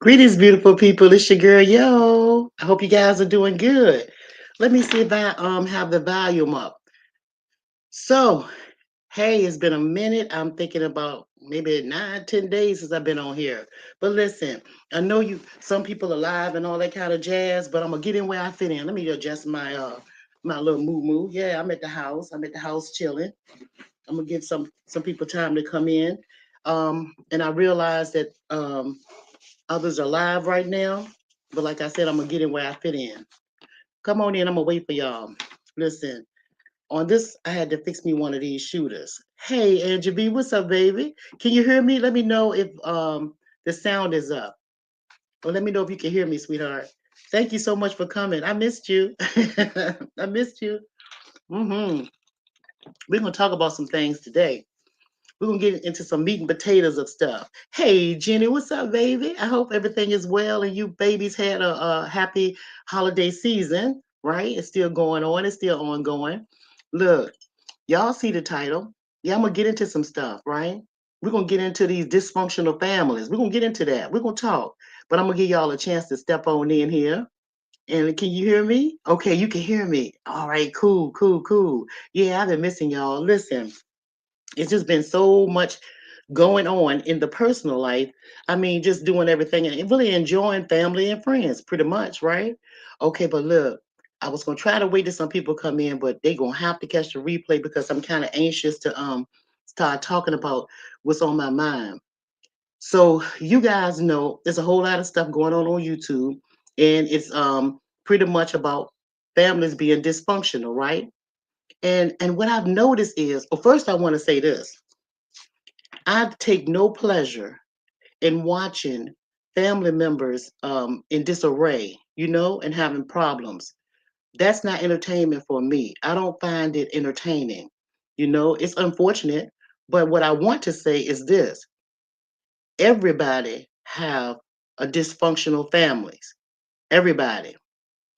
Greetings, beautiful people. It's your girl, Yo. I hope you guys are doing good. Let me see if I have the volume up. So, hey, it's been a minute. I'm thinking about maybe 9, 10 days since I've been on here. But listen, I know you some people are live and all that kind of jazz, but I'm gonna get in where I fit in. Let me adjust my little moo. Yeah, I'm at the house. I'm at the house chilling. I'm gonna give some people time to come in. And I realize that others are live right now, but like I said, I'm gonna get in where I fit in. Come on in. I'm gonna wait for y'all. Listen, on this, I had to fix me one of these shooters. Hey, Angie B, what's up, baby? Can you hear me? Let me know if the sound is up, or let me know if you can hear me, sweetheart. Thank you so much for coming. I missed you. I missed you. hmm We're gonna talk about some things today. We're gonna get into some meat and potatoes of stuff. Hey, Jenny, what's up, baby? I hope everything is well and you babies had a happy holiday season, right? It's still going on, it's still ongoing. Look, y'all see the title. Yeah, I'm gonna get into some stuff, right? We're gonna get into these dysfunctional families. We're gonna get into that. We're gonna talk, but I'm gonna give y'all a chance to step on in here. And can you hear me? Okay, you can hear me. All right, cool, cool, cool. Yeah, I've been missing y'all. Listen, it's just been so much going on in the personal life. I mean, just doing everything and really enjoying family and friends, pretty much, right? Okay, but look, I was gonna try to wait till some people come in, but they gonna have to catch the replay because I'm kind of anxious to start talking about what's on my mind. So you guys know there's a whole lot of stuff going on YouTube, and it's pretty much about families being dysfunctional, right? And what I've noticed is, well, first I want to say this. I take no pleasure in watching family members in disarray, and having problems. That's not entertainment for me. I don't find it entertaining. It's unfortunate, but what I want to say is this: everybody have a dysfunctional families. Everybody.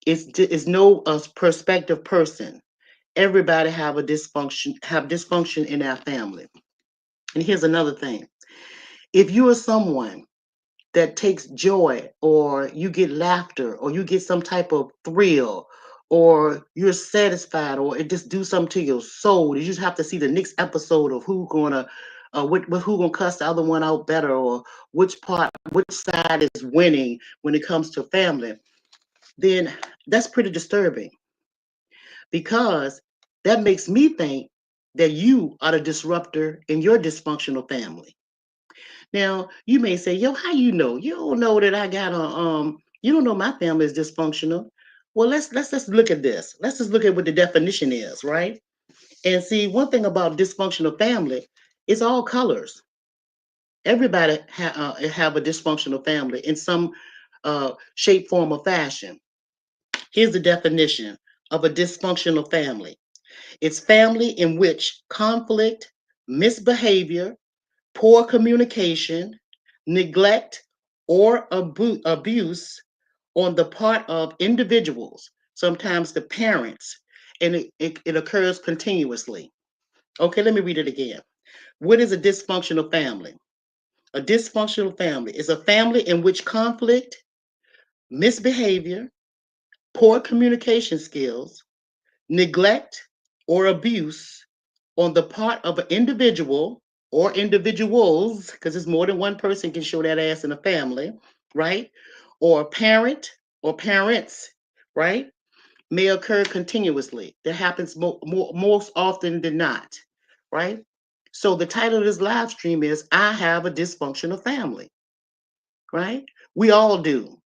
It's no perspective person. Everybody have dysfunction in our family. And here's another thing: if you are someone that takes joy, or you get laughter, or you get some type of thrill, or you're satisfied, or it just do something to your soul, you just have to see the next episode of who gonna cuss the other one out better, or which side is winning when it comes to family. Then that's pretty disturbing, because that makes me think that you are the disruptor in your dysfunctional family. Now, you may say, "Yo, how you know? You don't know that I got a you don't know my family is dysfunctional." Well, let's look at this. Let's just look at what the definition is, right? And see, one thing about dysfunctional family, it's all colors. Everybody have a dysfunctional family in some shape, form, or fashion. Here's the definition of a dysfunctional family. It's family in which conflict, misbehavior, poor communication, neglect, or abuse on the part of individuals, sometimes the parents, and it occurs continuously. Okay, let me read it again. What is a dysfunctional family? A dysfunctional family is a family in which conflict, misbehavior, poor communication skills, neglect, or abuse on the part of an individual or individuals, because it's more than one person can show that ass in a family, right? Or a parent or parents, right? May occur continuously. That happens most often than not, right? So the title of this live stream is "I Have a Dysfunctional Family," right? We all do,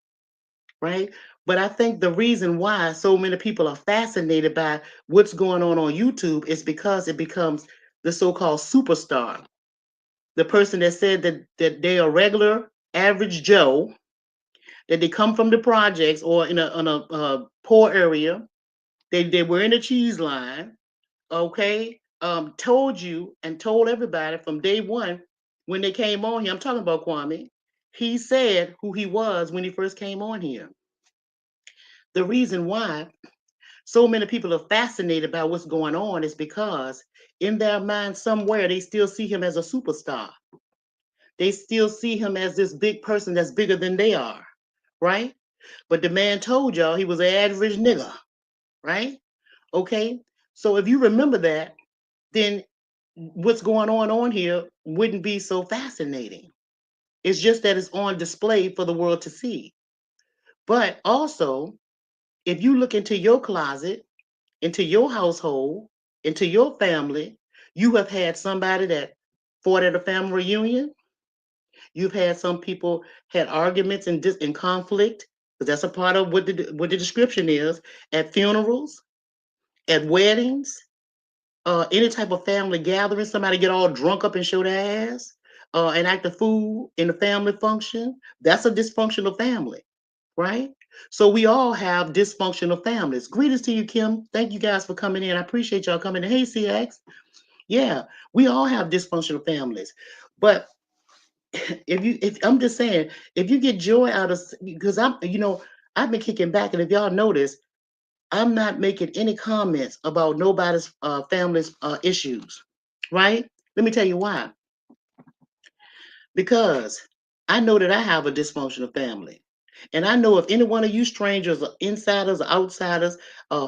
right? But I think the reason why so many people are fascinated by what's going on YouTube is because it becomes the so-called superstar. The person that said that they are regular, average Joe, that they come from the projects or in a poor area, they were in a cheese line, okay? Told you and told everybody from day one when they came on here. I'm talking about Kwame. He said who he was when he first came on here. The reason why so many people are fascinated by what's going on is because in their mind somewhere they still see him as a superstar. They still see him as this big person that's bigger than they are, right? But the man told y'all he was an average nigga, right? Okay. So if you remember that, then what's going on here wouldn't be so fascinating. It's just that it's on display for the world to see. But also, if you look into your closet, into your household, into your family, you have had somebody that fought at a family reunion. You've had some people had arguments and in conflict, because that's a part of what the description is at funerals, at weddings, any type of family gathering. Somebody get all drunk up and show their ass, and act a fool in the family function. That's a dysfunctional family, right? So we all have dysfunctional families. Greetings to you, Kim. Thank you guys for coming in. I appreciate y'all coming in. Hey, CX. Yeah, we all have dysfunctional families. But if I'm just saying, if you get joy out of, because I've been kicking back, and if y'all notice, I'm not making any comments about nobody's family's issues, right? Let me tell you why. Because I know that I have a dysfunctional family. And I know if any one of you strangers or insiders or outsiders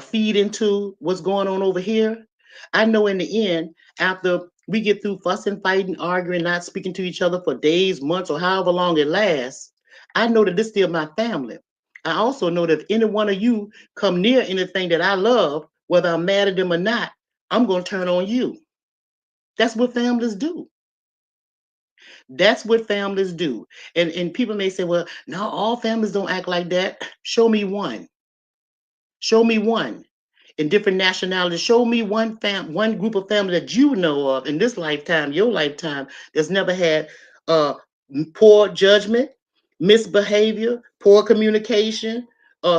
feed into what's going on over here, I know in the end, after we get through fussing, fighting, arguing, not speaking to each other for days, months, or however long it lasts, I know that this is still my family. I also know that if any one of you come near anything that I love, whether I'm mad at them or not, I'm going to turn on you. That's what families do. That's what families do. And people may say, well, no, all families don't act like that. Show me one. Show me one in different nationalities. Show me one group of family that you know of in this lifetime, your lifetime, that's never had uh poor judgment, misbehavior, poor communication,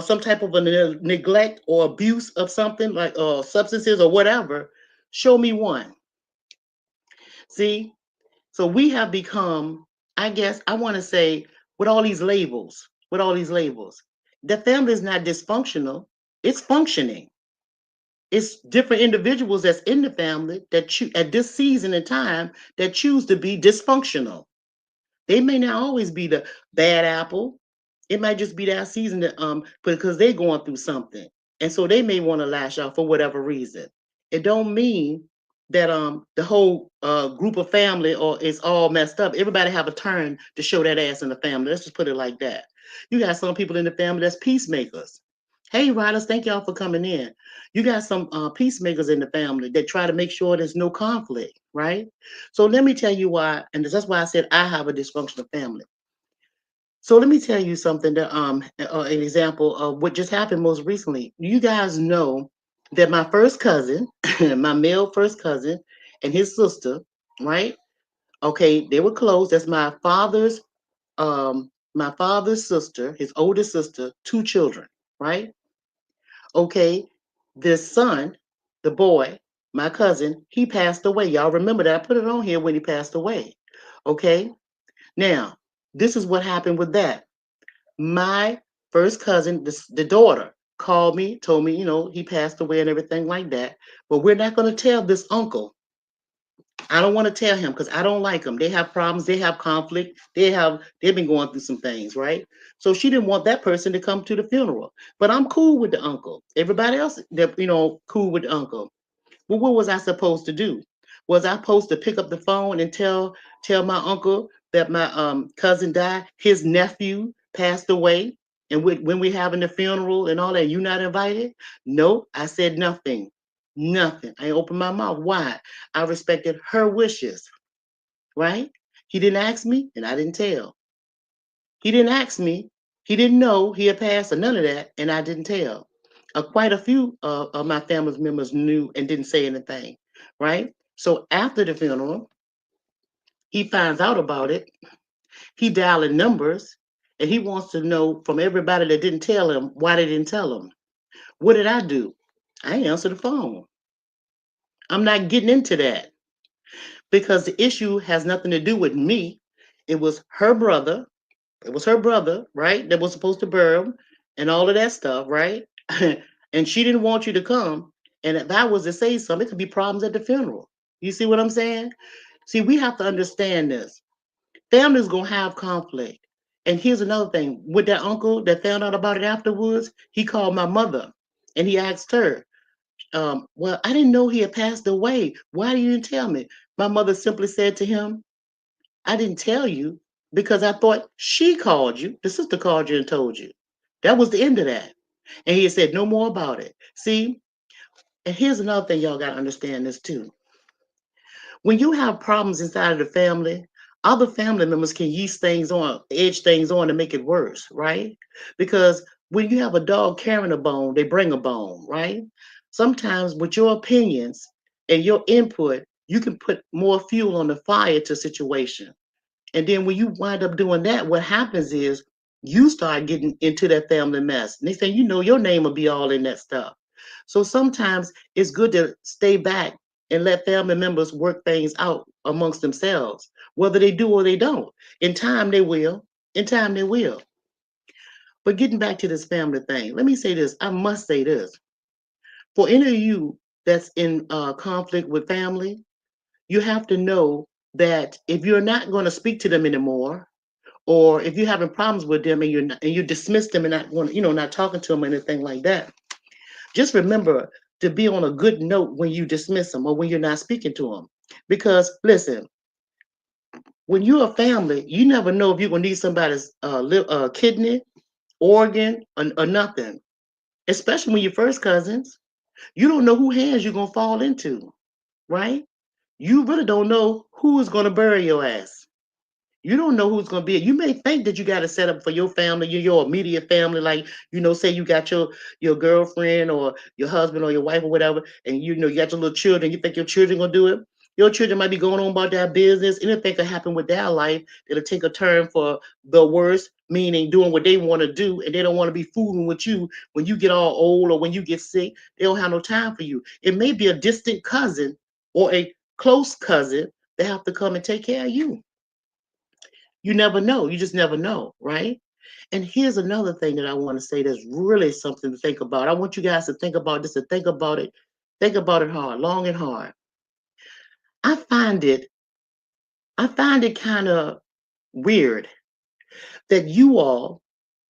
some type of a neglect or abuse of something like substances or whatever. Show me one. See, so we have become, I guess, I want to say, with all these labels, the family is not dysfunctional. It's functioning. It's different individuals that's in the family that at this season and time that choose to be dysfunctional. They may not always be the bad apple. It might just be that season that because they're going through something. And so they may want to lash out for whatever reason. It don't mean that the whole group of family or it's all messed up. Everybody have a turn to show that ass in the family. Let's just put it like that. You got some people in the family that's peacemakers. Hey, Riders, thank y'all for coming in. You got some peacemakers in the family that try to make sure there's no conflict, right? So let me tell you why, and that's why I said I have a dysfunctional family. So let me tell you something that an example of what just happened most recently. You guys know that my first cousin, my male first cousin, and his sister, right? Okay, they were close. That's my father's sister, his oldest sister, two children, right? Okay, this son, the boy, my cousin, he passed away. Y'all remember that? I put it on here when he passed away. Okay, now this is what happened with that. My first cousin, the daughter, called me, told me, he passed away and everything like that. But we're not going to tell this uncle. I don't want to tell him because I don't like them. They have problems. They have conflict. They've been going through some things, right? So she didn't want that person to come to the funeral. But I'm cool with the uncle. Everybody else, that cool with the uncle. Well, what was I supposed to do? Was I supposed to pick up the phone and tell my uncle that my cousin died? His nephew passed away, and when we having the funeral and all that, you not invited? No, I said nothing, nothing. I opened my mouth. Why? I respected her wishes. Right? He didn't ask me, and I didn't tell. He didn't ask me. He didn't know he had passed or none of that, and I didn't tell. Quite a few of my family members knew and didn't say anything, right? So after the funeral, he finds out about it. He dialing numbers, and he wants to know from everybody that didn't tell him why they didn't tell him. What did I do? I ain't answer the phone. I'm not getting into that because the issue has nothing to do with me. It was her brother. It was her brother, right? That was supposed to bury him and all of that stuff, right? And she didn't want you to come. And if I was to say something, it could be problems at the funeral. You see what I'm saying? See, we have to understand this. Families gonna have conflict. And here's another thing: with that uncle that found out about it afterwards, he called my mother and he asked her, well, I didn't know he had passed away. Why you didn't tell me? My mother simply said to him, I didn't tell you because I thought she called you. The sister called you and told you. That was the end of that. And he said no more about it. See, and here's another thing y'all got to understand this too. When you have problems inside of the family, other family members can yeast things on, edge things on to make it worse, right? Because when you have a dog carrying a bone, they bring a bone, right? Sometimes with your opinions and your input, you can put more fuel on the fire to a situation. And then when you wind up doing that, what happens is you start getting into that family mess. Next thing you know, your name will be all in that stuff. So sometimes it's good to stay back and let family members work things out amongst themselves, whether they do or they don't. In time, they will. In time, they will. But getting back to this family thing, let me say this. I must say this. For any of you that's in conflict with family, you have to know that if you're not going to speak to them anymore, or if you're having problems with them and you dismiss them and not want, not talking to them or anything like that, just remember to be on a good note when you dismiss them or when you're not speaking to them. Because listen, when you're a family, you never know if you're gonna need somebody's kidney, organ, or nothing. Especially when you're first cousins, you don't know who hands you're gonna fall into, right? You really don't know who is gonna bury your ass. You don't know who's going to be it. You may think that you got to set up for your family, your immediate family, like say you got your girlfriend or your husband or your wife or whatever, and you got your little children. You think your children gonna do it? Your children might be going on about their business. Anything could happen with their life. It'll take a turn for the worst, meaning doing what they want to do, and they don't want to be fooling with you when you get all old or when you get sick. They don't have no time for you. It may be a distant cousin or a close cousin that have to come and take care of you. You never know. You just never know, right? And here's another thing that I want to say that's really something to think about. I want you guys to think about this and think about it hard, long and hard. I find it, I find it kind of weird that you all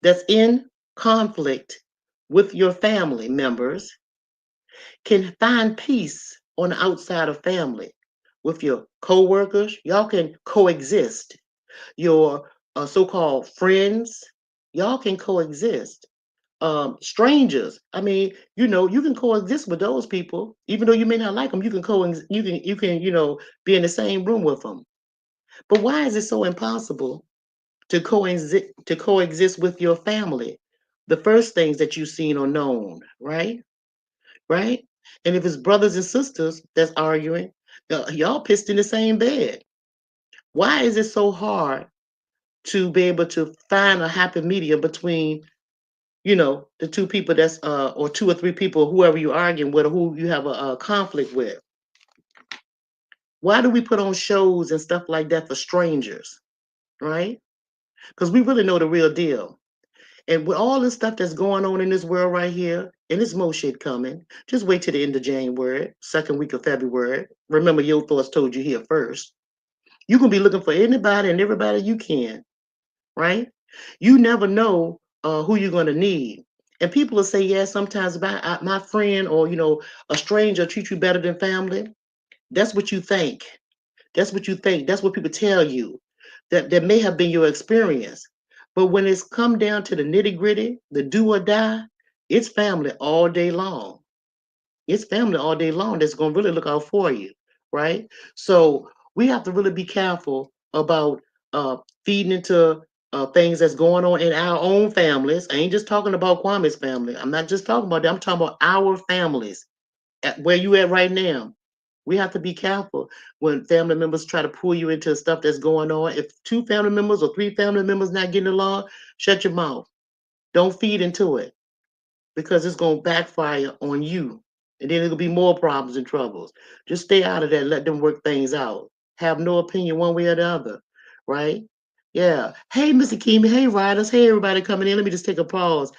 that's in conflict with your family members can find peace on the outside of family with your co-workers. Y'all can coexist. Your so-called friends, y'all can coexist. Strangers, I mean, you can coexist with those people, even though you may not like them. You can be in the same room with them. But why is it so impossible to coexist with your family? The first things that you've seen or known, right? Right? And if it's brothers and sisters that's arguing, y'all pissed in the same bed. Why is it so hard to be able to find a happy medium between the two people that's or two or three people, whoever you're arguing with or who you have a conflict with? Why do we put on shows and stuff like that for strangers, right? Because we really know the real deal. And with all this stuff that's going on in this world right here, and there's more shit coming, just wait till the end of January, second week of February. Remember, your thoughts told you here first. You can be looking for anybody and everybody you can, right? You never know who you're going to need. And people will say, yeah, sometimes my friend or, a stranger treat you better than family. That's what you think. That's what you think. That's what people tell you. That may have been your experience. But when it's come down to the nitty gritty, the do or die, it's family all day long. It's family all day long that's going to really look out for you, right? So we have to really be careful about uh, feeding into things that's going on in our own families. I ain't just talking about Kwame's family. I'm not just talking about that. I'm talking about our families, at where you at right now. We have to be careful when family members try to pull you into stuff that's going on. If two family members or three family members not getting along, shut your mouth. Don't feed into it because it's going to backfire on you. And then it'll be more problems and troubles. Just stay out of that. Let them work things out. Have no opinion one way or the other, right? Yeah. Hey, Mr. Keamy. Hey, Riders. Hey, everybody coming in. Let me just take a pause.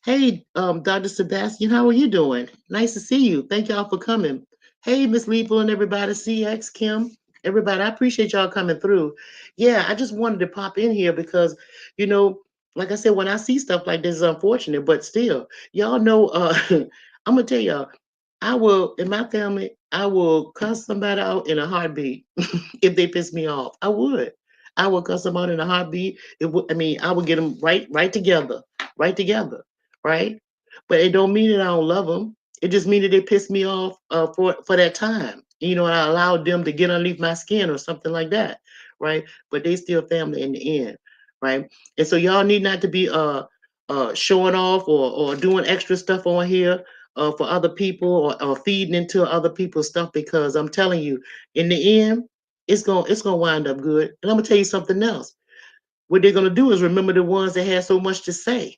Hey, Dr. Sebastian, how are you doing? Nice to see you. Thank y'all for coming. Hey, Miss Lethal and everybody. CX, Kim. Everybody, I appreciate y'all coming through. Yeah, I just wanted to pop in here because, you know, like I said, when I see stuff like this, it's unfortunate, but still, y'all know, I'm gonna tell y'all, I will, in my family, I will cuss somebody out in a heartbeat if they piss me off. I would. I would cuss them out in a heartbeat. It would, I mean, I would get them right together, right together, right? But it don't mean that I don't love them. It just means that they pissed me off for that time. You know, and I allowed them to get underneath my skin or something like that, right? But they still family in the end, right? And so y'all need not to be showing off or doing extra stuff on here for other people or feeding into other people's stuff because I'm telling you, in the end, it's gonna wind up good. And I'm gonna tell you something else. What they're gonna do is remember the ones that had so much to say,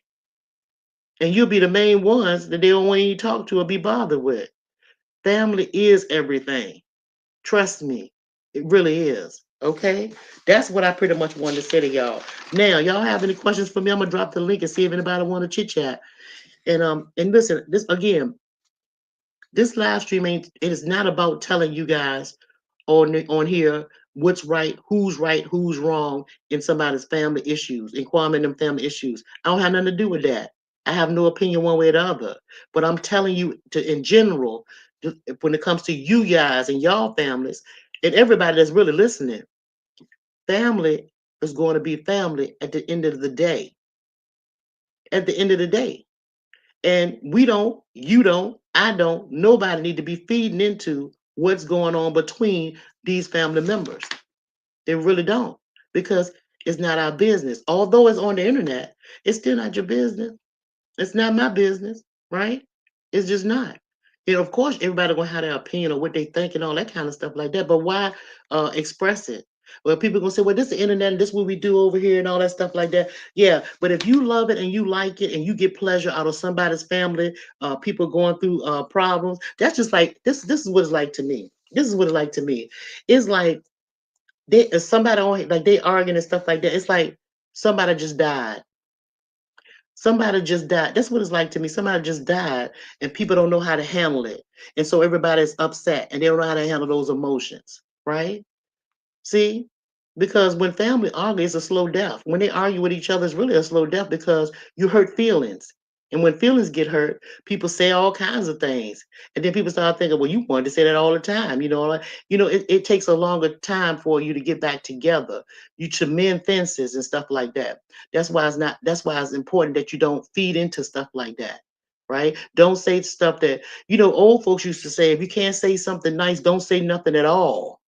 and you'll be the main ones that they don't want you to talk to or be bothered with. Family is everything. Trust me, it really is. Okay, that's what I pretty much wanted to say to y'all. Now, y'all have any questions for me? I'm gonna drop the link and see if anybody want to chit chat. And listen, this again, this live stream ain't. It is not about telling you guys on here what's right, who's wrong in somebody's family issues, in Kwame and them family issues. I don't have nothing to do with that. I have no opinion one way or the other. But I'm telling you, in general, when it comes to you guys and y'all families, and everybody that's really listening, family is going to be family at the end of the day. At the end of the day. And we don't, you don't, I don't, nobody need to be feeding into what's going on between these family members. They really don't because it's not our business. Although it's on the internet, it's still not your business. It's not my business, right? It's just not. You know, of course, everybody gonna have their opinion or what they think and all that kind of stuff like that. But why express it? Well, people gonna say, "Well, this is the internet, and this is what we do over here, and all that stuff like that." Yeah, but if you love it and you like it, and you get pleasure out of somebody's family, people going through problems, that's just like this. This is what it's like to me. This is what it's like to me. It's like somebody on like they arguing and stuff like that. It's like somebody just died. Somebody just died. That's what it's like to me. Somebody just died, and people don't know how to handle it, and so everybody's upset, and they don't know how to handle those emotions, right? See? Because when family argue, it's a slow death. When they argue with each other, it's really a slow death because you hurt feelings. And when feelings get hurt, people say all kinds of things. And then people start thinking, well, you wanted to say that all the time. It takes a longer time for you to get back together. You to mend fences and stuff like that. That's why it's important that you don't feed into stuff like that. Right? Don't say stuff that, old folks used to say, if you can't say something nice, don't say nothing at all.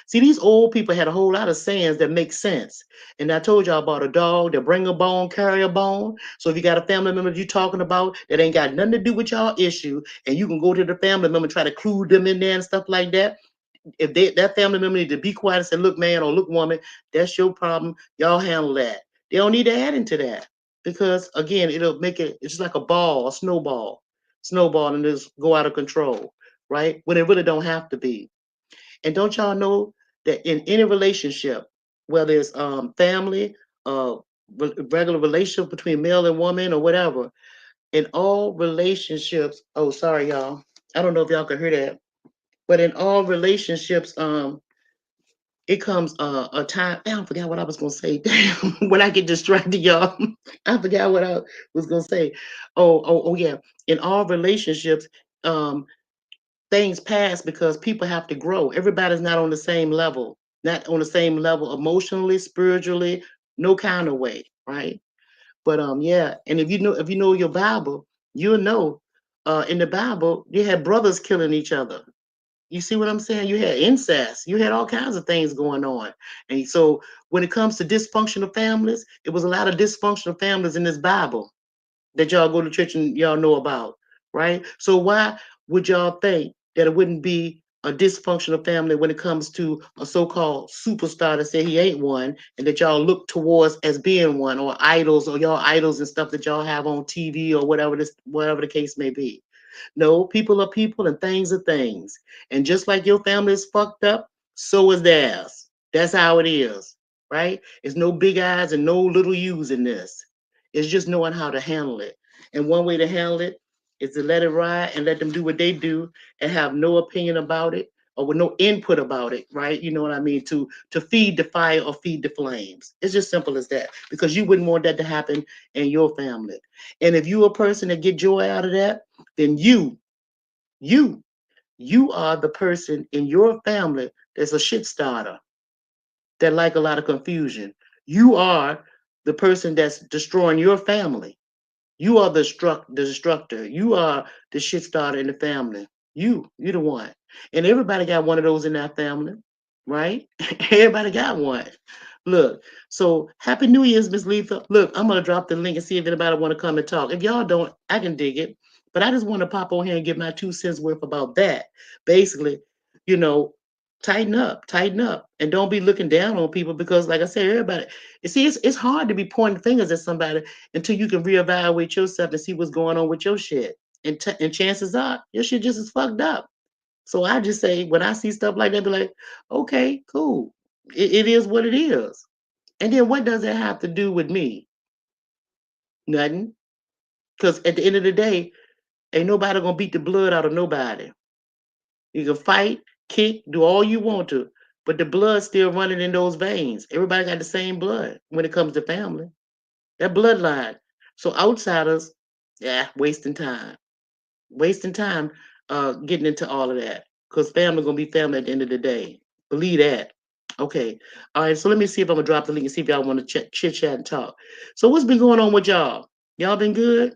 See, these old people had a whole lot of sayings that make sense. And I told y'all about a dog that bring a bone, carry a bone. So if you got a family member you talking about that ain't got nothing to do with y'all issue, and you can go to the family member and try to clue them in there and stuff like that. If that family member need to be quiet and say, look, man or look, woman, that's your problem. Y'all handle that. They don't need to add into that. Because again, it'll make it's just like a ball, a snowball, and just go out of control, right? When it really don't have to be. And don't y'all know that in any relationship, whether it's family, uh, regular relationship between male and woman or whatever, in all relationships, oh, sorry, y'all. I don't know if y'all can hear that, but in all relationships, it comes a time. Damn, I forgot what I was gonna say. Damn, when I get distracted, y'all, I forgot what I was gonna say. Oh, yeah. In all relationships, um, things pass because people have to grow. Everybody's not on the same level, not on the same level emotionally, spiritually, no kind of way, right? But yeah, and if you know your Bible, you'll know in the Bible you had brothers killing each other. You see what I'm saying? You had incest, you had all kinds of things going on. And so when it comes to dysfunctional families, it was a lot of dysfunctional families in this Bible that y'all go to church and y'all know about, right? So why would y'all think that it wouldn't be a dysfunctional family when it comes to a so-called superstar that say he ain't one and that y'all look towards as being one or idols or y'all idols and stuff that y'all have on TV or whatever the case may be. No, people are people and things are things. And just like your family is fucked up, so is theirs. That's how it is, right? It's no big eyes and no little U's in this. It's just knowing how to handle it. And one way to handle it is to let it ride and let them do what they do and have no opinion about it. or with no input about it, right? You know what I mean? To feed the fire or feed the flames. It's just simple as that. Because you wouldn't want that to happen in your family. And if you're a person that get joy out of that, then you, you are the person in your family that's a shit starter that like a lot of confusion. You are the person that's destroying your family. You are the destructor. You are the shit starter in the family. You the one. And everybody got one of those in that family, right? Everybody got one. Look, so happy New Year's, Miss Letha. Look, I'm gonna drop the link and see if anybody want to come and talk. If y'all don't, I can dig it. But I just want to pop on here and give my 2 cents worth about that. Basically, you know, tighten up, and don't be looking down on people because, like I said, everybody. You see, it's hard to be pointing fingers at somebody until you can reevaluate yourself and see what's going on with your shit. And chances are your shit just is fucked up. So I just say when I see stuff like that, be like, okay, cool. It is what it is. And then what does that have to do with me? Nothing. Because at the end of the day, ain't nobody gonna beat the blood out of nobody. You can fight, kick, do all you want to, but the blood's still running in those veins. Everybody got the same blood when it comes to family. That bloodline. So outsiders, yeah, wasting time getting into all of that because family gonna be family at the end of the day. Believe that. Okay. All right. So let me see if I'm gonna drop the link and see if y'all want to chit chat and talk. So what's been going on with y'all? Y'all been good?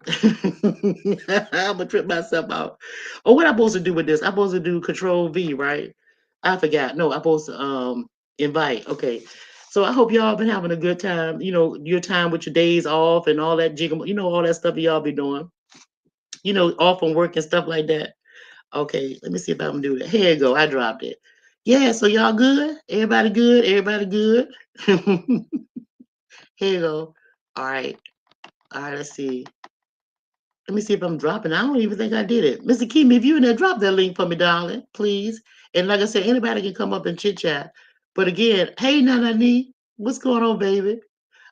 I'm gonna trip myself out. Oh, what I supposed to do with this? I'm supposed to do Control V, right? I forgot. No, I'm supposed to invite. Okay. So I hope y'all been having a good time. You know, your time with your days off and all that jiggle, you know, all that stuff that y'all be doing, you know, off from work and stuff like that. Okay, let me see if I can do that. Here you go. I dropped it. Yeah, so y'all good? Everybody good? Everybody good? Here you go. All right. All right, let's see. Let me see if I'm dropping. I don't even think I did it. Mr. Keem, if you in there, drop that link for me, darling, please. And like I said, anybody can come up and chit chat. But again, hey Nana Nee, what's going on, baby?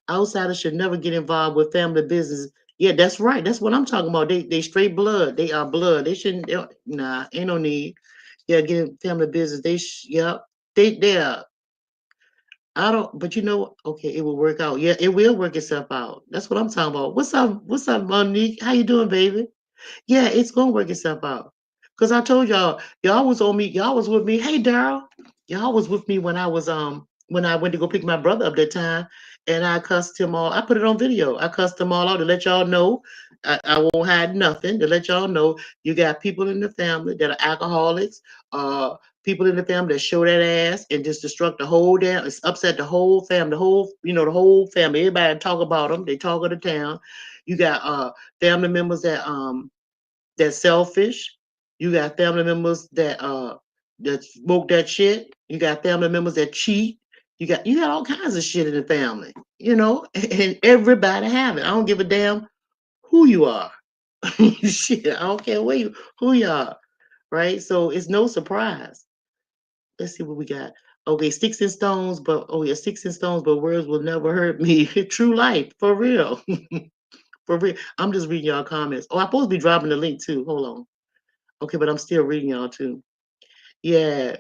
Outsiders should never get involved with family business. Yeah, that's right. That's what I'm talking about. They straight blood. They are blood. They shouldn't. Nah, ain't no need. Yeah, get in family business. Yep. They are. I don't. But you know, okay, it will work out. Yeah, it will work itself out. That's what I'm talking about. What's up? What's up, Monique? How you doing, baby? Yeah, it's gonna work itself out. Cause I told y'all, y'all was on me, y'all was with me. Hey Daryl, y'all was with me when I went to go pick my brother up that time, and I cussed him all. I put it on video. I cussed them all out to let y'all know. I won't hide nothing to let y'all know. You got people in the family that are alcoholics. People in the family that show that ass and just destruct the whole damn. It's upset the whole family, the whole the whole family. Everybody talk about them. They talk of the town. You got family members that's selfish. You got family members that smoke that shit. You got family members that cheat. You got all kinds of shit in the family, and everybody have it. I don't give a damn who you are. Shit, I don't care who you are, right? So it's no surprise. Let's see what we got. Okay, sticks and stones, but oh yeah, sticks and stones, but words will never hurt me. True life, for real. For real. I'm just reading y'all comments. Oh, I'm supposed to be dropping the link too. Hold on. Okay, but I'm still reading y'all too. Yeah.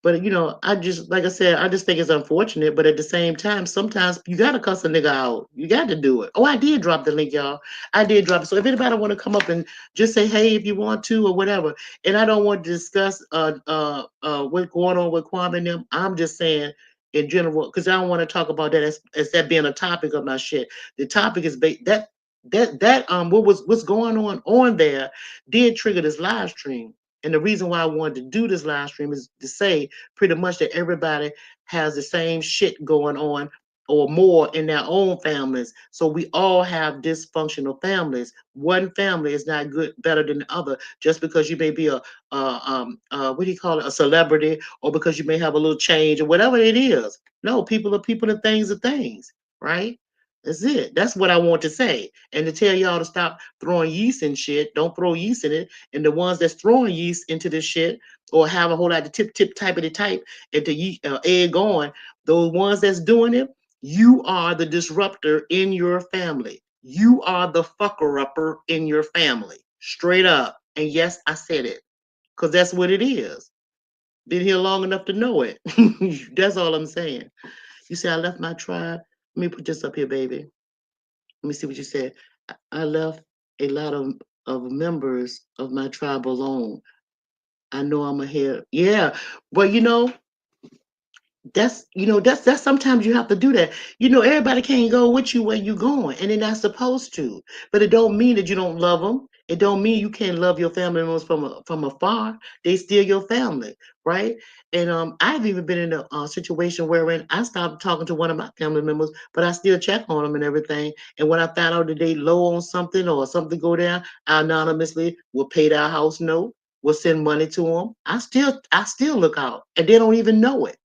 But I just like I said, I just think it's unfortunate. But at the same time, sometimes you gotta cuss a nigga out. You got to do it. Oh, I did drop the link, y'all. I did drop it. So if anybody want to come up and just say hey if you want to or whatever, and I don't want to discuss what's going on with Kwame and them. I'm just saying in general because I don't want to talk about that as that being a topic of my shit. The topic is that what's going on there did trigger this live stream. And the reason why I wanted to do this live stream is to say pretty much that everybody has the same shit going on or more in their own families. So we all have dysfunctional families. One family is not good, better than the other, just because you may be what do you call it, a celebrity, or because you may have a little change or whatever it is. No, people are people and things are things, right? That's it. That's what I want to say. And to tell y'all to stop throwing yeast in shit. Don't throw yeast in it. And the ones that's throwing yeast into this shit or have a whole lot of tip typety type into egg on, those ones that's doing it, you are the disruptor in your family. You are the fucker upper in your family. Straight up. And yes, I said it. Because that's what it is. Been here long enough to know it. That's all I'm saying. You say I left my tribe. Let me put this up here, baby. Let me see what you said. I left a lot of members of my tribe alone. I know I'm ahead. Yeah. Well, that's sometimes you have to do that. Everybody can't go with you where you going, and they're not supposed to. But it don't mean that you don't love them. It don't mean you can't love your family members from afar. They still your family, right? And I've even been in a situation wherein I stopped talking to one of my family members, but I still check on them and everything. And when I found out that they low on something or something go down, I anonymously will pay their house note, will send money to them. I still look out, and they don't even know it,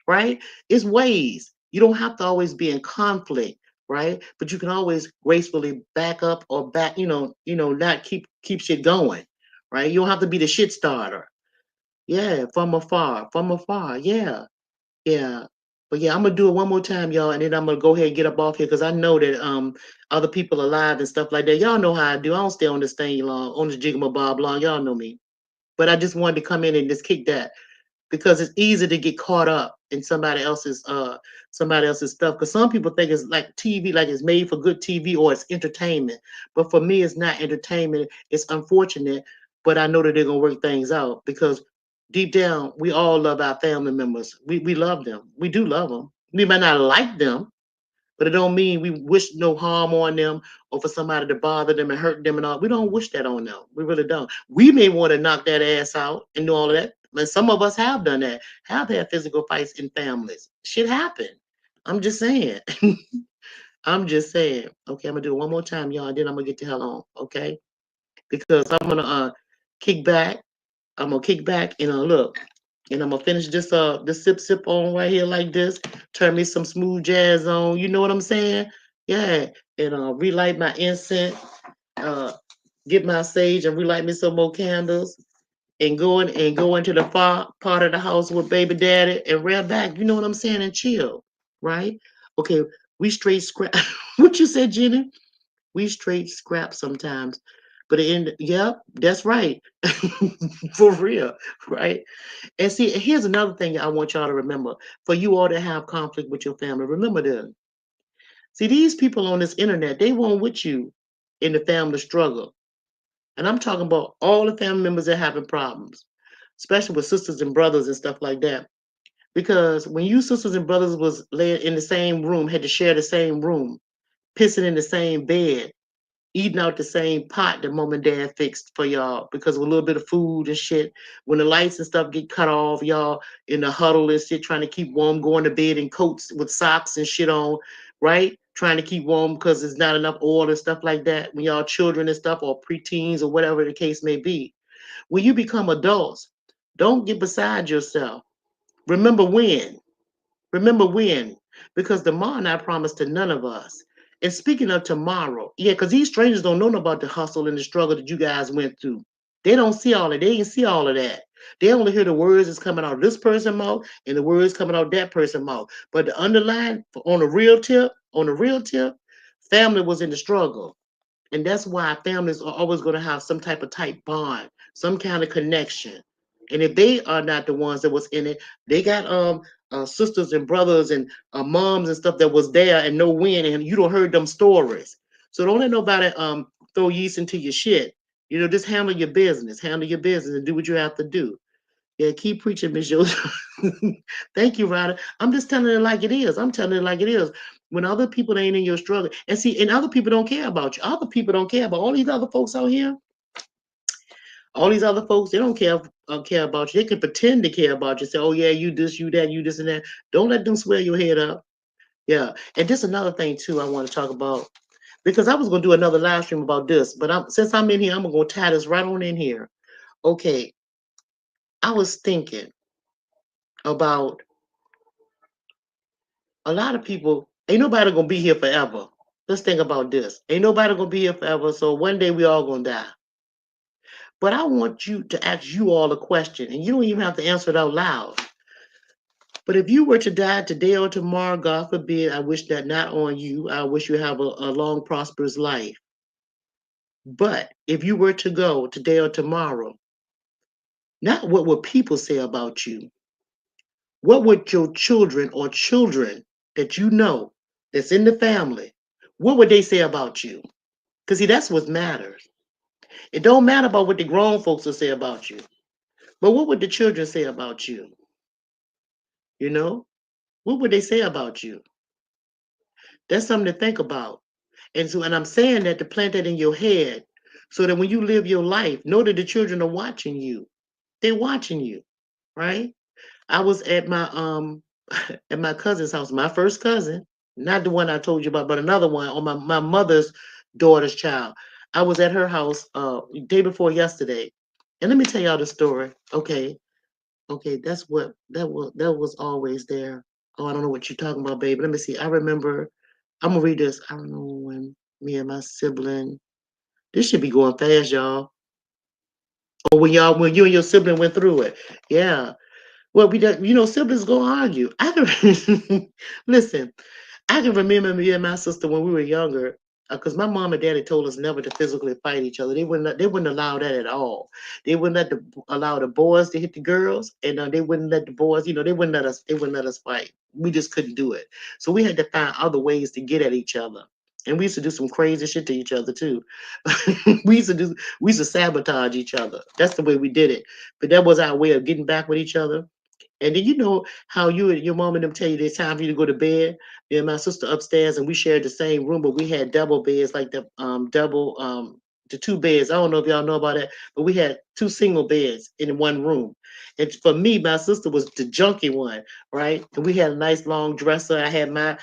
right? It's ways. You don't have to always be in conflict, right? But you can always gracefully back up or back, not keep shit going, right? You don't have to be the shit starter. Yeah, from afar. Yeah, yeah. But yeah, I'm gonna do it one more time, y'all, and then I'm gonna go ahead and get up off here because I know that other people are live and stuff like that. Y'all know how I do. I don't stay on this thing long, on this jigamabob long. Y'all know me. But I just wanted to come in and just kick that because it's easy to get caught up in somebody else's stuff. Because some people think it's like TV, like it's made for good TV or it's entertainment. But for me, it's not entertainment. It's unfortunate, but I know that they're gonna work things out because deep down, we all love our family members. We love them. We do love them. We might not like them, but it don't mean we wish no harm on them or for somebody to bother them and hurt them and all. We don't wish that on them. We really don't. We may want to knock that ass out and do all of that. But some of us have done that, have had physical fights in families. Shit happened. I'm just saying. I'm just saying. Okay, I'm gonna do it one more time, y'all, and then I'm gonna get the hell on. Okay, because I'm gonna kick back. I'm gonna kick back and look, and I'm gonna finish this sip on right here like this. Turn me some smooth jazz on. You know what I'm saying? Yeah, and relight my incense. Uh, get my sage and relight me some more candles. And go into the far part of the house with baby daddy and rear back. You know what I'm saying? And chill, right? Okay, we straight scrap. What you said, Jenny? We straight scrap sometimes. But yep, that's right. For real, right? And see, here's another thing I want y'all to remember. For you all to have conflict with your family, remember this. See, these people on this internet, they won't with you in the family struggle. And I'm talking about all the family members that having problems, especially with sisters and brothers and stuff like that. Because when you sisters and brothers was laying in the same room, had to share the same room, pissing in the same bed, eating out the same pot that mom and dad fixed for y'all because of a little bit of food and shit. When the lights and stuff get cut off, y'all in the huddle and shit, trying to keep warm, going to bed in coats with socks and shit on, right? Trying to keep warm because there's not enough oil and stuff like that. When y'all children and stuff or preteens or whatever the case may be. When you become adults, don't get beside yourself. Remember when. Remember when? Because tomorrow not promised to none of us. And speaking of tomorrow, yeah, because these strangers don't know about the hustle and the struggle that you guys went through. They don't see all of it. They didn't see all of that. They only hear the words that's coming out of this person's mouth and the words coming out of that person's mouth. But the underlying, on the real tip, family was in the struggle. And that's why families are always going to have some type of tight bond, some kind of connection. And if they are not the ones that was in it, they got sisters and brothers and moms and stuff that was there and no win, and you don't heard them stories. So don't let nobody throw yeast into your shit. Just handle your business, and do what you have to do. Yeah, keep preaching, Miss Joseph. Thank you, Ryder. I'm just telling it like it is. I'm telling it like it is. When other people ain't in your struggle, and see, and other people don't care about you. Other people don't care about all these other folks out here. All these other folks, they don't care about you. They can pretend to care about you. Say, oh yeah, you this, you that, you this and that. Don't let them swear your head up. Yeah, and just another thing too, I want to talk about because I was gonna do another live stream about this, but since I'm in here, I'm gonna tie this right on in here. Okay, I was thinking about a lot of people, ain't nobody gonna be here forever. Let's think about this. Ain't nobody gonna be here forever, so one day we all gonna die. But I want you to ask you all a question, and you don't even have to answer it out loud. But if you were to die today or tomorrow, God forbid, I wish that not on you. I wish you have a long, prosperous life. But if you were to go today or tomorrow, Not what would people say about you. What would your children or children that you know that's in the family, what would they say about you? Because see, that's what matters. It don't matter about what the grown folks will say about you, but what would the children say about you? You know, what would they say about you? That's something to think about. And I'm saying that to plant that in your head so that when you live your life, know that the children are watching you. They're watching you, right? I was at my at my cousin's house, my first cousin, not the one I told you about, but another one on my mother's daughter's child. I was at her house day before yesterday. And let me tell y'all the story. Okay. Okay, that's what that was always there. Oh, I don't know what you're talking about, baby. Let me see. I remember I'm gonna read this. I don't know when me and my sibling. This should be going fast, y'all. Or when you and your sibling went through it. Yeah. Well, siblings gonna argue. I can listen. I can remember me and my sister when we were younger, because my mom and daddy told us never to physically fight each other. They wouldn't allow that at all. They wouldn't allow the boys to hit the girls, and they wouldn't let the boys. They wouldn't let us fight. We just couldn't do it. So we had to find other ways to get at each other. And we used to do some crazy shit to each other too. We used to sabotage each other. That's the way we did it. But that was our way of getting back with each other. And then you know how you and your mom and them tell you it's time for you to go to bed. Me and my sister upstairs, and we shared the same room, but we had double beds, like the two beds. I don't know if y'all know about that, but we had two single beds in one room. And for me, my sister was the junky one, right? And we had a nice long dresser. I had my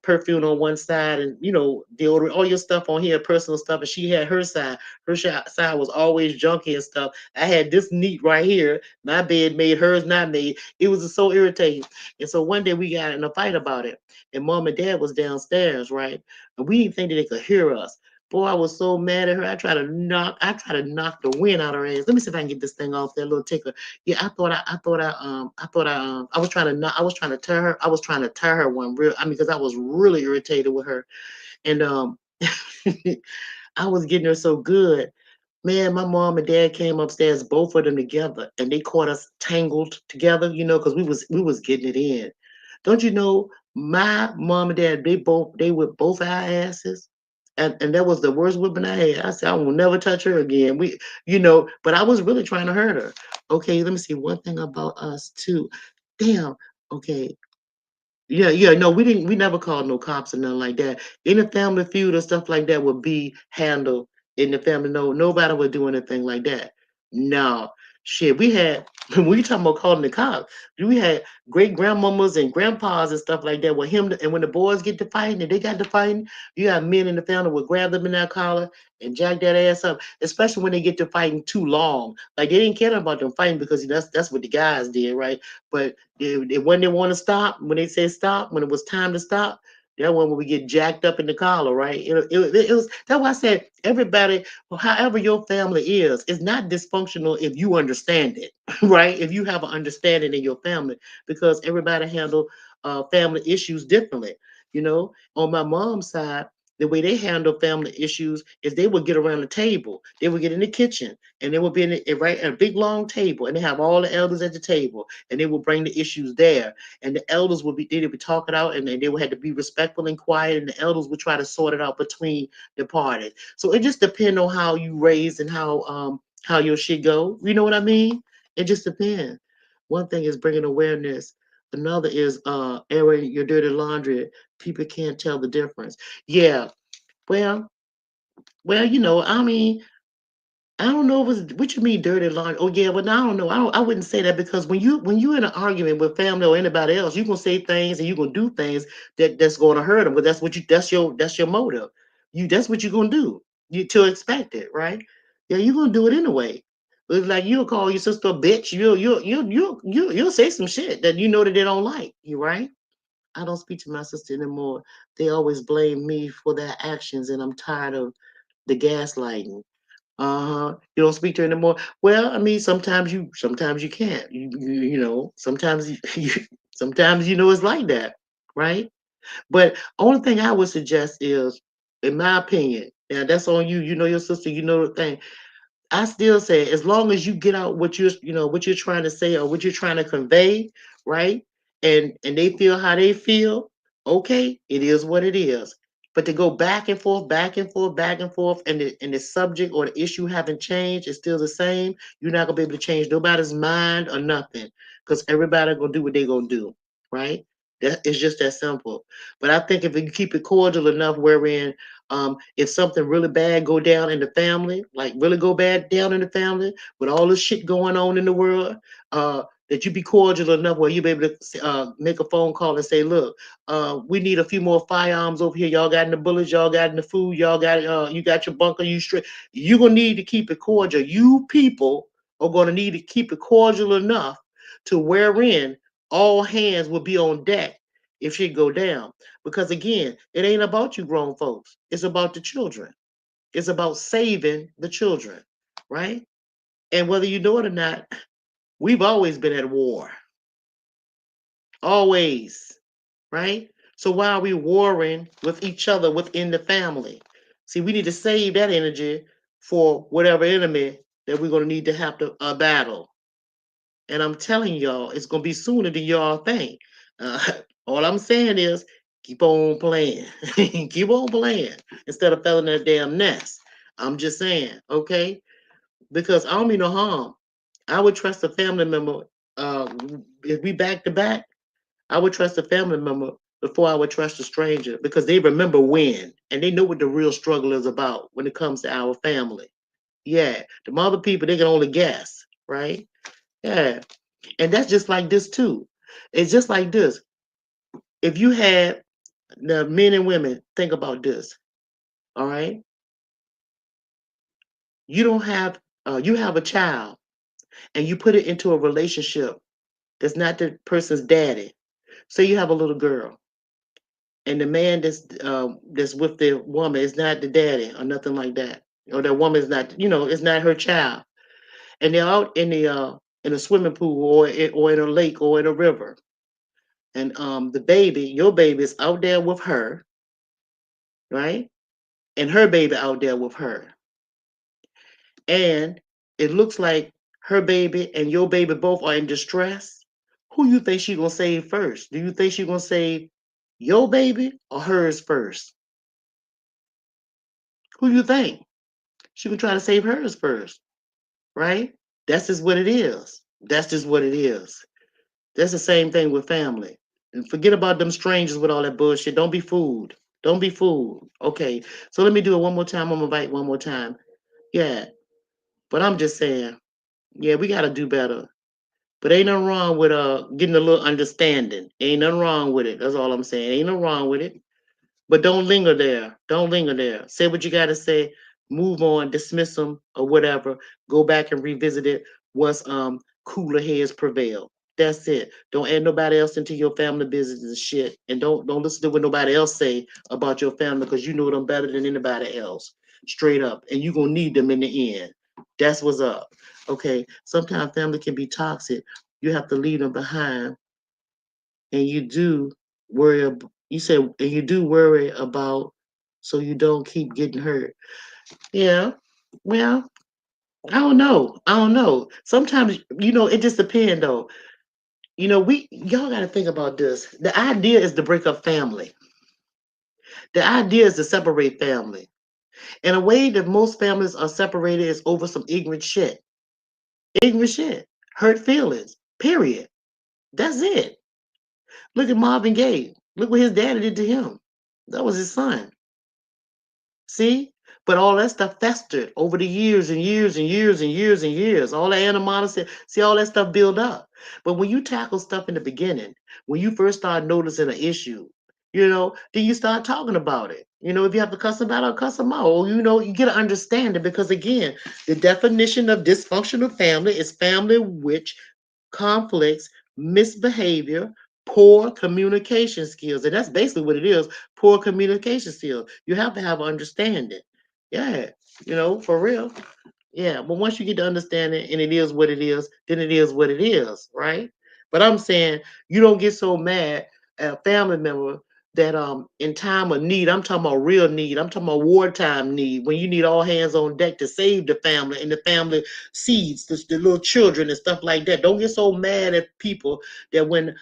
perfume on one side, and deodorant, all your stuff on here, personal stuff, and she had her side. Side was always junky and stuff. I had this neat right here. My bed made, hers not made. It was just so irritating. And so one day we got in a fight about it. And mom and dad was downstairs, right? And we didn't think that they could hear us. Boy, I was so mad at her. I tried to knock the wind out of her ass. Let me see if I can get this thing off that little ticker. Yeah, I was trying to tell her, one real, I mean, because I was really irritated with her. And I was getting her so good. Man, my mom and dad came upstairs, both of them together, and they caught us tangled together, because we was getting it in. Don't you know my mom and dad, they whipped both our asses. And that was the worst whipping I had. I said, I will never touch her again. But I was really trying to hurt her. Okay, let me see one thing about us too. Damn. Okay, yeah, yeah, no, we never called no cops or nothing like that. Any family feud or stuff like that would be handled in the family. No, nobody would do anything like that. No, shit, we had when we talking about calling the cops, we had great grandmamas and grandpas and stuff like that with him. And when the boys get to fighting and they got to fighting, you got men in the family would grab them in that collar and jack that ass up. Especially when they get to fighting too long, like they didn't care about them fighting because that's what the guys did, right? But when they want to stop, when they say stop, when it was time to stop, that one when we get jacked up in the collar, right? It was that's why I said everybody, well, however your family is not dysfunctional if you understand it, right? If you have an understanding in your family, because everybody handle family issues differently. On my mom's side, the way they handle family issues is they would get around the table, they would get in the kitchen, and they would be right at a big long table, and they have all the elders at the table, and they will bring the issues there. And the elders would be they would talk it out, and they would have to be respectful and quiet, and the elders would try to sort it out between the parties. So it just depends on how you raise and how your shit go. You know what I mean? It just depends. One thing is bringing awareness. Another is airing your dirty laundry. People can't tell the difference. Yeah. Well, I mean, I don't know what you mean dirty laundry. Oh yeah, but I don't know. I wouldn't say that, because when you in an argument with family or anybody else, you gonna say things and you gonna do things that's gonna hurt them. But that's your motive. That's what you're gonna do. You to expect it, right? Yeah, you're gonna do it anyway. It's like you'll call your sister a bitch. You'll say some shit that you know that they don't like. You right? I don't speak to my sister anymore. They always blame me for their actions, and I'm tired of the gaslighting. Uh-huh. You don't speak to her anymore. Well, I mean, sometimes you can't. Sometimes sometimes it's like that, right? But only thing I would suggest is, in my opinion, now that's on you. You know your sister, you know the thing. I still say, as long as you get out what you're trying to say or what you're trying to convey, right? And they feel how they feel, okay, it is what it is. But to go back and forth, back and forth, back and forth, and the subject or the issue haven't changed, it's still the same. You're not gonna be able to change nobody's mind or nothing, because everybody gonna do what they gonna do, right? That it's just that simple. But I think if you keep it cordial enough, wherein if something really bad go down in the family, like really go bad down in the family, with all this shit going on in the world, that you be cordial enough where you be able to make a phone call and say, look, we need a few more firearms over here. Y'all got in the bullets, y'all got in the food, y'all got you got your bunker, you straight. You're gonna need to keep it cordial. You people are gonna need to keep it cordial enough to wherein all hands will be on deck if shit go down. Because again, it ain't about you grown folks. It's about the children. It's about saving the children, right? And whether you know it or not, we've always been at war. Always, right? So why are we warring with each other within the family? See, we need to save that energy for whatever enemy that we're going to need to have to battle. And I'm telling y'all, it's gonna be sooner than y'all think. Uh, all I'm saying is keep on playing. Keep on playing instead of felling that damn nest. I'm just saying, okay? Because I don't mean no harm. I would trust a family member. Uh, if we back to back, I would trust a family member before I would trust a stranger because they remember when and they know what the real struggle is about when it comes to our family. Yeah, the other people they can only guess, right? Yeah, and that's just like this too. It's just like this. If you had the men and women, think about this. All right, you don't have you have a child and you put it into a relationship that's not the person's daddy. Say you have a little girl and the man that's with the woman is not the daddy or nothing like that, or the woman is not it's not her child, and they're out in a swimming pool or in a lake or in a river, and the baby, your baby, is out there with her, right? And her baby out there with her. And it looks like her baby and your baby both are in distress. Who you think she gonna save first? Do you think she gonna save your baby or hers first? Who you think? She gonna try to save hers first, right? That's just what it is. That's just what it is. That's the same thing with family. And forget about them strangers with all that bullshit. Don't be fooled. Don't be fooled. Okay. So let me do it one more time. I'm gonna bite one more time. Yeah. But I'm just saying, yeah, we gotta do better. But ain't nothing wrong with getting a little understanding. Ain't nothing wrong with it. That's all I'm saying. Ain't nothing wrong with it. But don't linger there. Don't linger there. Say what you gotta say. Move on. Dismiss them or whatever. Go back and revisit it once cooler heads prevail. That's it. Don't add nobody else into your family business and shit. And don't listen to what nobody else say about your family because you know them better than anybody else. Straight up. And you gonna need them in the end. That's what's up. Okay. Sometimes family can be toxic. You have to leave them behind and you do you said and you do worry about so you don't keep getting hurt. Yeah. Well, I don't know sometimes it just depends though. We y'all got to think about this. The idea is to break up family. The idea is to separate family. And a way that most families are separated is over some ignorant shit, hurt feelings, period. That's it. Look at Marvin Gaye. Look what his daddy did to him. That was his son. See? But all that stuff festered over the years and years and years and years and years. All that animosity, see all that stuff build up. But when you tackle stuff in the beginning, when you first start noticing an issue, then you start talking about it. If you have to cuss them out, I'll cuss them out. Or, you get an understanding because again, the definition of dysfunctional family is family which conflicts, misbehavior, poor communication skills. And that's basically what it is, poor communication skills. You have to have understanding. Yeah, for real. Yeah, but once you get to understanding and it is what it is, then it is what it is, right? But I'm saying you don't get so mad at a family member that in time of need, I'm talking about real need, I'm talking about wartime need, when you need all hands on deck to save the family and the family seeds, the little children and stuff like that. Don't get so mad at people that when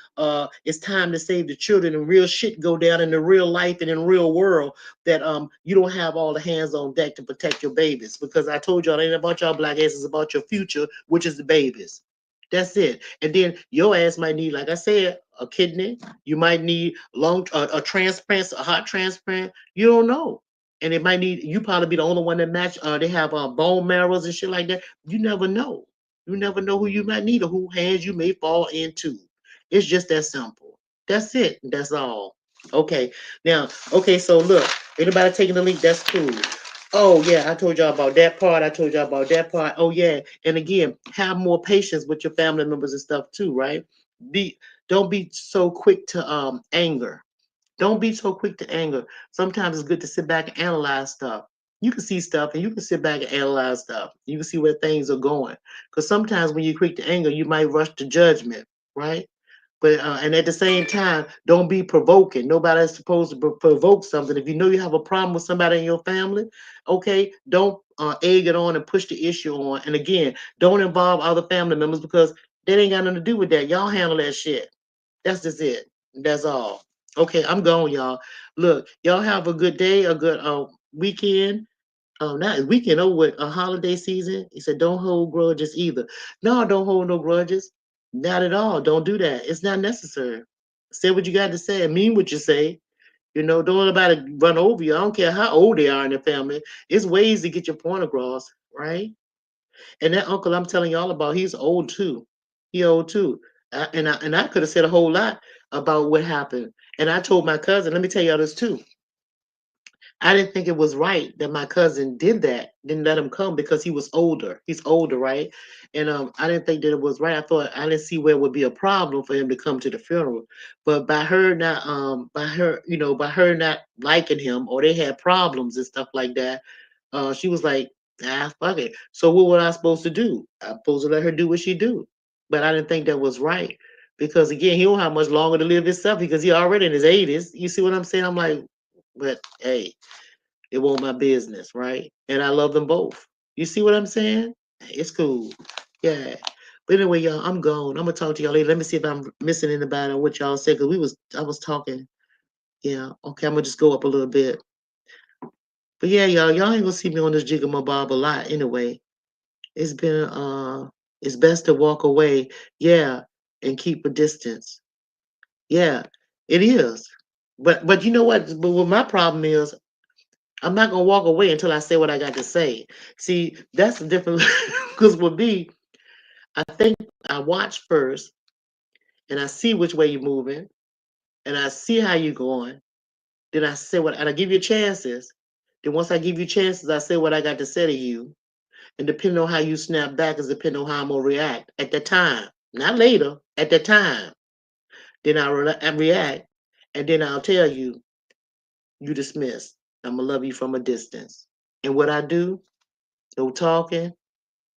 it's time to save the children and real shit go down in the real life and in real world, that you don't have all the hands on deck to protect your babies. Because I told y'all, it ain't about y'all black asses, it's about your future, which is the babies. That's it. And then your ass might need, like I said, a kidney. You might need a transplant, a heart transplant. You don't know. And it might need, you probably be the only one that match. They have bone marrows and shit like that. You never know. You never know who you might need or who hands you may fall into. It's just that simple. That's it. That's all. Okay. Now, okay. So look, anybody taking the link? That's cool. Oh yeah, I told y'all about that part. I told y'all about that part. Oh yeah, and again, have more patience with your family members and stuff too, right? Be don't be so quick to anger. Don't be so quick to anger. Sometimes it's good to sit back and analyze stuff. You can see stuff and you can sit back and analyze stuff. You can see where things are going. Because sometimes when you're quick to anger, you might rush to judgment, right? But and at the same time, don't be provoking. Nobody's supposed to provoke something. If you know you have a problem with somebody in your family, okay, don't egg it on and push the issue on. And again, don't involve other family members because they ain't got nothing to do with that. Y'all handle that shit. That's just it. That's all. Okay, I'm going, y'all. Look, y'all have a good day, a good weekend. Not weekend over with a holiday season. He said, don't hold grudges either. No, don't hold no grudges. Not at all. Don't do that. It's not necessary. Say what you got to say and mean what you say. You know, don't let anybody run over you. I don't care how old they are in the family. It's ways to get your point across, right? And that uncle I'm telling y'all about, he's old too. He old too. And I could have said a whole lot about what happened. And I told my cousin, let me tell y'all this too. I didn't think it was right that my cousin did that, didn't let him come because he was older. He's older, right? And I didn't think that it was right. I thought I didn't see where it would be a problem for him to come to the funeral. But by her not liking him or they had problems and stuff like that, she was like, ah, fuck it. So what was I supposed to do? I'm supposed to let her do what she do. But I didn't think that was right. Because again, he don't have much longer to live himself because he already in his 80s. You see what I'm saying? I'm like, but hey, it wasn't my business, right? And I love them both. You see what I'm saying? It's cool. Yeah. But anyway, y'all, I'm gone. I'm gonna talk to y'all later. Let me see if I'm missing anybody on what y'all said, because I was talking. Yeah, okay, I'm gonna just go up a little bit. But yeah, y'all ain't gonna see me on this jig my bob a lot anyway. It's been it's best to walk away, yeah, and keep a distance. Yeah, it is. But you know what? But what my problem is, I'm not gonna walk away until I say what I got to say. See, that's the difference. Because with me, I think I watch first, and I see which way you're moving, and I see how you're going. Then I say what, and I give you chances. Then once I give you chances, I say what I got to say to you. And depending on how you snap back is depending on how I'm gonna react at the time, not later. At the time, then I react, and then I'll tell you, you dismissed. I'm gonna love you from a distance. And what I do, no talking,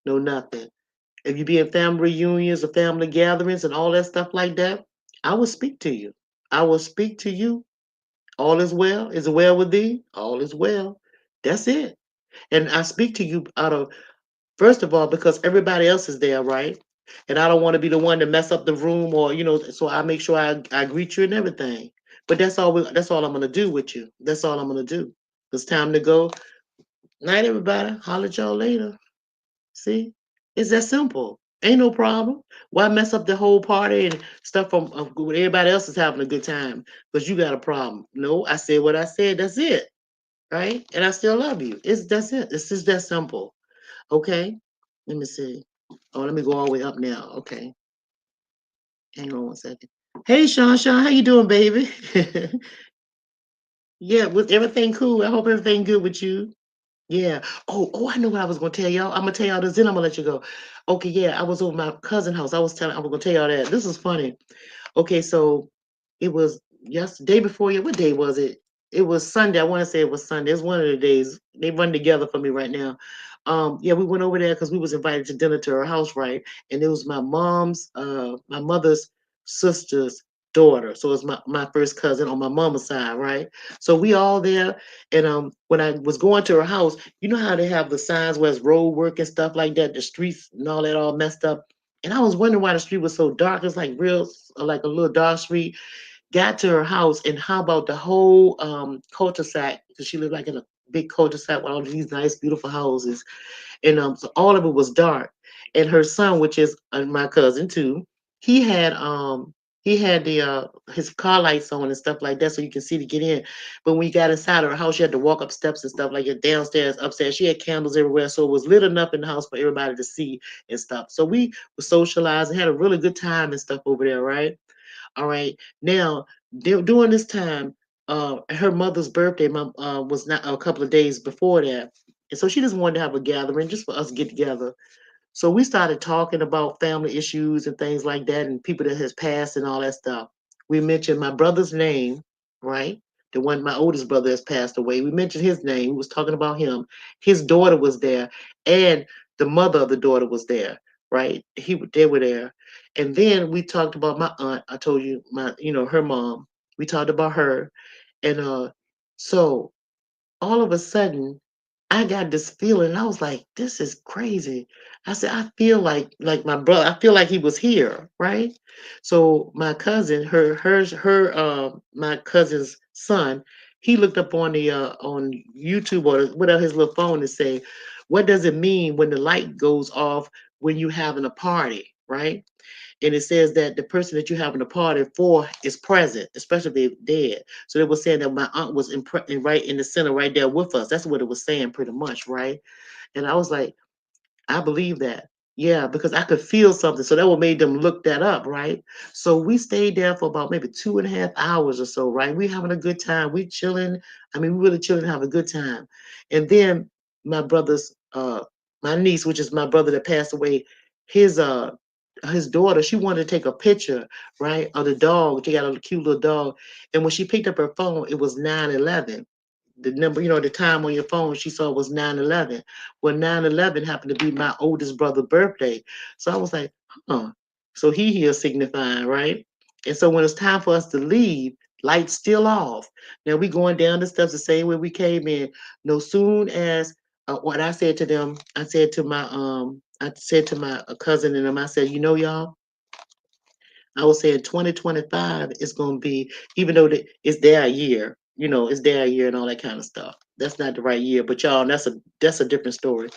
no nothing. If you be in family reunions or family gatherings and all that stuff like that, I will speak to you. I will speak to you. All is well. Is it well with thee? All is well. That's it. And I speak to you out of, first of all, because everybody else is there, right? And I don't want to be the one to mess up the room or, so I make sure I greet you and everything. But that's all I'm gonna do with you. That's all I'm gonna do. It's time to go. Night, everybody. Holler at y'all later. See, it's that simple. Ain't no problem. Why mess up the whole party and stuff when everybody else is having a good time? Because you got a problem. No, I said what I said. That's it, right? And I still love you. That's it. It's just that simple. Okay. Let me see. Oh, let me go all the way up now. Okay. Hang on one second. Hey, Sean, how you doing, baby? Yeah, was everything cool? I hope everything good with you. Yeah. Oh, I know what I was gonna tell y'all. I'm gonna tell y'all this, then I'm gonna let you go. Okay, yeah, I was over my cousin house. I was gonna tell y'all that. This is funny. Okay, so it was yesterday before you. What day was it? It was Sunday. I want to say it was Sunday. It's one of the days. They run together for me right now. Yeah, we went over there because we was invited to dinner to her house, right? And it was my mother's sister's. daughter. So it's my first cousin on my mama's side, right? So we all there. And when I was going to her house, you know how they have the signs where it's road work and stuff like that, the streets and all that all messed up. And I was wondering why the street was so dark. It's like real, like a little dark street. Got to her house, and how about the whole cul-de-sac? Because she lived like in a big cul-de-sac with all these nice, beautiful houses, and so all of it was dark. And her son, which is my cousin too, he had um he had the his car lights on and stuff like that, so you can see to get in. But when you got inside her house, you had to walk up steps and stuff like it, downstairs, upstairs. She had candles everywhere, so it was lit enough in the house for everybody to see and stuff. So we were socializing, had a really good time and stuff over there, right? All right. Now, during this time, her mother's birthday was not a couple of days before that, and so she just wanted to have a gathering just for us to get together. So we started talking about family issues and things like that, and people that has passed and all that stuff. We mentioned my brother's name, right? The one my oldest brother has passed away. We mentioned his name. We was talking about him. His daughter was there, and the mother of the daughter was there, right? They were there, and then we talked about my aunt. I told you her mom. We talked about her, and so all of a sudden I got this feeling. I was like, this is crazy. I said, I feel like my brother, I feel like he was here, right? So my cousin, my cousin's son, he looked up on YouTube or whatever his little phone and say, what does it mean when the light goes off when you having a party, right? And it says that the person that you're having a party for is present, especially if they're dead. So they were saying that my aunt was right in the center, right there with us. That's what it was saying, pretty much, right? And I was like, I believe that. Yeah, because I could feel something. So that what made them look that up, right? So we stayed there for about maybe 2.5 hours or so, right? We having a good time. We chilling. I mean, we really chilling, have a good time. And then my brother's my niece, which is my brother that passed away, his uh his daughter, she wanted to take a picture, right, of the dog. She got a cute little dog. And when she picked up her phone, it was 9/11. The number, the time on your phone she saw was 9/11. Well, 9/11 happened to be my oldest brother's birthday. So I was like, huh. So he here signifying, right? And so when it's time for us to leave, lights still off. Now we going down the steps the same way we came in. No soon as what I said to them, I said to my cousin and them, I said, y'all, I would say in 2025 it's going to be, even though it's their year, it's their year and all that kind of stuff. That's not the right year, but y'all, that's a different story.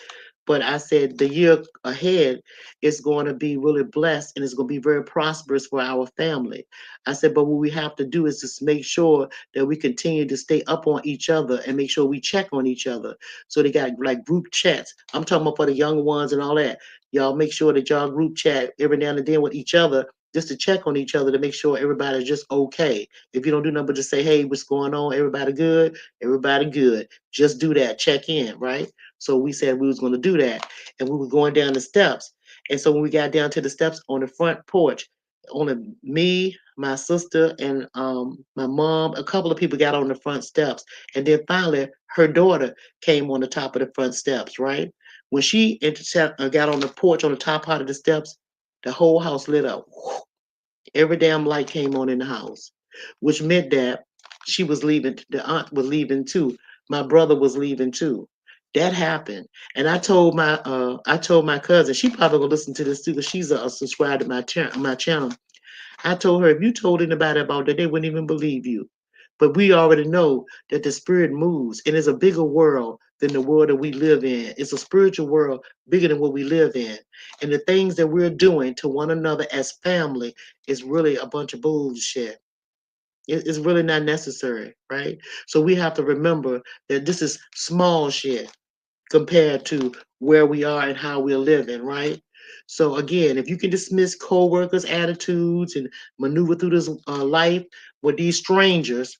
But I said the year ahead is going to be really blessed and it's going to be very prosperous for our family. I said, but what we have to do is just make sure that we continue to stay up on each other and make sure we check on each other. So they got like group chats. I'm talking about for the young ones and all that. Y'all make sure that y'all group chat every now and then with each other just to check on each other to make sure everybody's just okay. If you don't do nothing but just say, hey, what's going on? Everybody good? Everybody good. Just do that. Check in, right? So we said we was going to do that, and we were going down the steps. And so when we got down to the steps on the front porch, only me, my sister, and my mom, a couple of people got on the front steps, and then finally her daughter came on the top of the front steps. Right when she got on the porch on the top part of the steps, the whole house lit up. Every damn light came on in the house, which meant that she was leaving. The aunt was leaving too. My brother was leaving too. That happened, and I told my cousin. She probably gonna listen to this too, because she's a subscriber to my channel. I told her if you told anybody about that, they wouldn't even believe you. But we already know that the spirit moves, and it's a bigger world than the world that we live in. It's a spiritual world bigger than what we live in. And the things that we're doing to one another as family is really a bunch of bullshit. It's really not necessary, right? So we have to remember that this is small shit compared to where we are and how we're living, right? So again, if you can dismiss co-workers' attitudes and maneuver through this life with these strangers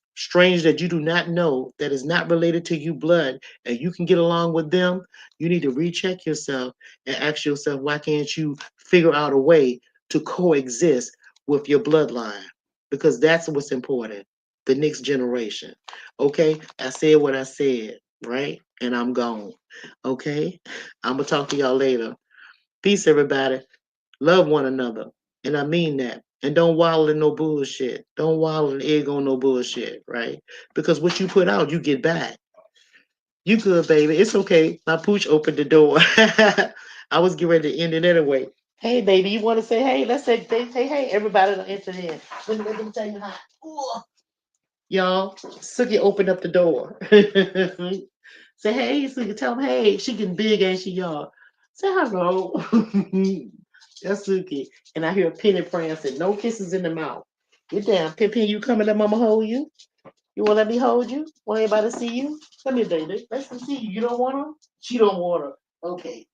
that you do not know, that is not related to you blood, and you can get along with them, you need to recheck yourself and ask yourself, why can't you figure out a way to coexist with your bloodline? Because that's what's important, the next generation. Okay, I said what I said, right? And I'm gone. Okay? I'm going to talk to y'all later. Peace, everybody. Love one another. And I mean that. And don't wallow in no bullshit. Don't wallow in egg on no bullshit, right? Because what you put out, you get back. You good, baby. It's okay. My pooch opened the door. I was getting ready to end it anyway. Hey, baby, you want to say hey? Let's say hey. Everybody to enter in. Let me tell you how. Ooh. Y'all, Suki opened up the door. Say hey, Suki. Tell them hey. She getting big, ain't she, y'all? Say hello. That's Suki. And I hear Penny prancing. No kisses in the mouth. Get down. Pippin, you coming? Let mama hold you. You want to let me hold you? Want anybody to see you? Come here, baby. Let's see you. You don't want her? She don't want her. Okay.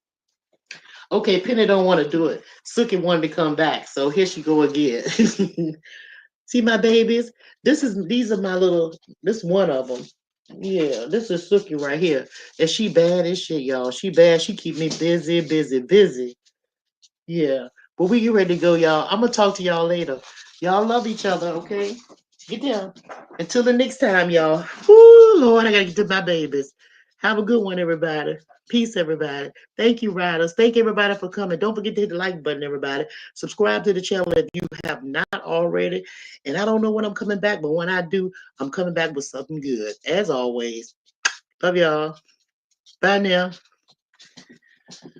Okay, Penny don't want to do it. Suki wanted to come back, so here she go again. See my babies? These are my little. This one of them. Yeah, this is Suki right here, and she bad as shit, y'all. She bad. She keep me busy, busy, busy. Yeah, but we get ready to go, y'all. I'm gonna talk to y'all later. Y'all love each other, okay? Get down. Until the next time, y'all. Whoo, Lord, I gotta get to my babies. Have a good one, everybody. Peace, everybody. Thank you, riders. Thank everybody for coming. Don't forget to hit the like button, everybody. Subscribe to the channel if you have not already. And I don't know when I'm coming back, but when I do, I'm coming back with something good. As always. Love y'all. Bye now.